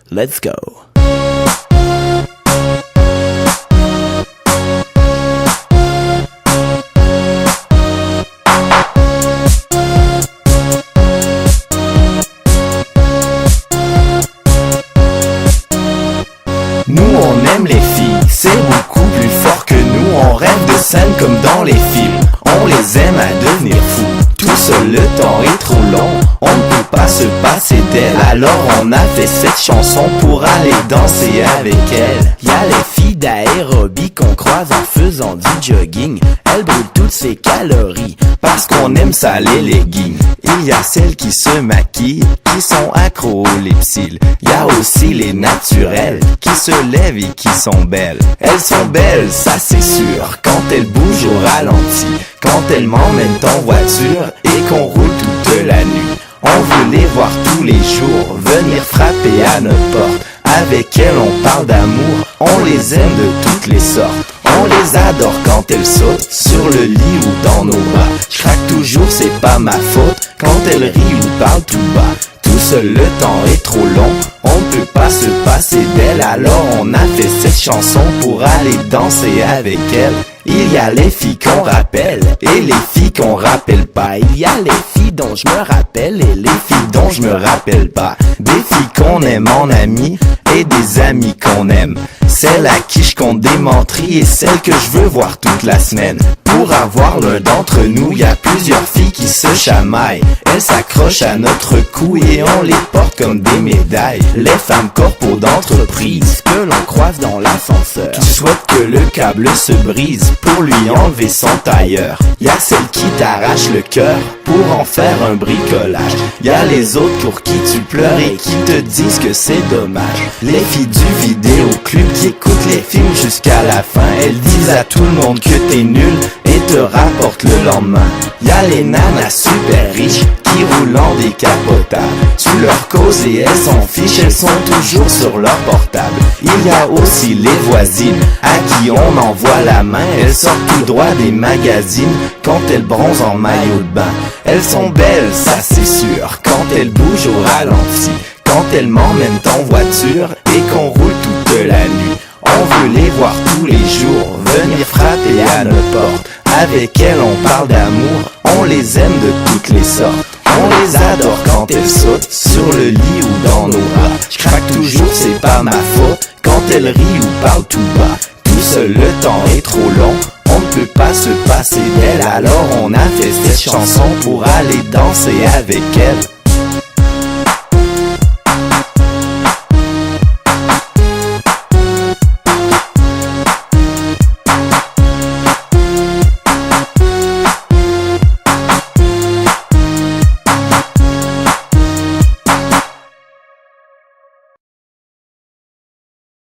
Let's go. Nous on aime les filles, c'est beaucoup plus fort que nous. On rêve de scènes comme dans les films. On les aime à devenir fous. Tout seul le temps est trop long, on ne peut pas se passer d'elle. Alors on a fait cette chanson pour aller danser avec elle. Y'a les filles d'aérobie qu'on croise en faisant du jogging. Elles brûlent toutes ses calories parce qu'on aime ça les leggings. Il y a celles qui se maquillent, qui sont accros aux lipsils. Il y a aussi les naturelles, qui se lèvent et qui sont belles. Elles sont belles, ça c'est sûr, quand elles bougent au ralenti. Quand elles m'emmènent en voiture et qu'on roule toute la nuit. On veut les voir tous les jours, venir frapper à notre porte. Avec elles on parle d'amour, on les aime de toutes les sortes. On les adore quand elles sautent sur le lit ou dans nos bras. Je craque toujours, c'est pas ma faute, quand elles rient ou parlent tout bas. Tout seul le temps est trop long, on ne peut pas se passer d'elle. Alors on a fait cette chanson pour aller danser avec elle. Il y a les filles qu'on rappelle et les filles qu'on rappelle pas. Il y a les filles dont je me rappelle et les filles dont je me rappelle pas. Des filles qu'on aime en amis et des amis qu'on aime. Celles à qui je compte des menteries et celles que je veux voir toute la semaine. Pour avoir l'un d'entre nous, y a plusieurs filles qui se chamaillent. Elles s'accrochent à notre cou et on les porte comme des médailles. Les femmes corpos d'entreprise que l'on croise dans l'ascenseur, qui souhaitent que le câble se brise pour lui enlever son tailleur. Y a celles qui t'arrachent le cœur pour en faire un bricolage. Y a les autres pour qui tu pleures et qui te disent que c'est dommage. Les filles du vidéoclub qui écoutent les films jusqu'à la fin. Elles disent à tout le monde que t'es nul et te rapportent le lendemain. Y a les nanas super riches qui roulent en décapotable. Tu leur causes et elles s'en fichent, elles sont toujours sur leur portable. Il y a aussi les voisines à qui on envoie la main. Elles sortent tout droit des magazines quand elles bronzent en maillot de bain. Elles sont belles, ça c'est sûr, quand elles bougent au ralenti. Quand elles m'emmènent en voiture et qu'on roule toute la nuit. On veut les voir tous les jours, venir frapper à nos portes. Avec elles on parle d'amour, on les aime de toutes les sortes. On les adore quand elles sautent sur le lit ou dans nos bras. Je craque toujours, c'est pas ma faute, quand elles rient ou parlent tout bas. Tout seul le temps est trop long, on ne peut pas se passer d'elle. Alors on a fait cette chanson pour aller danser avec elle.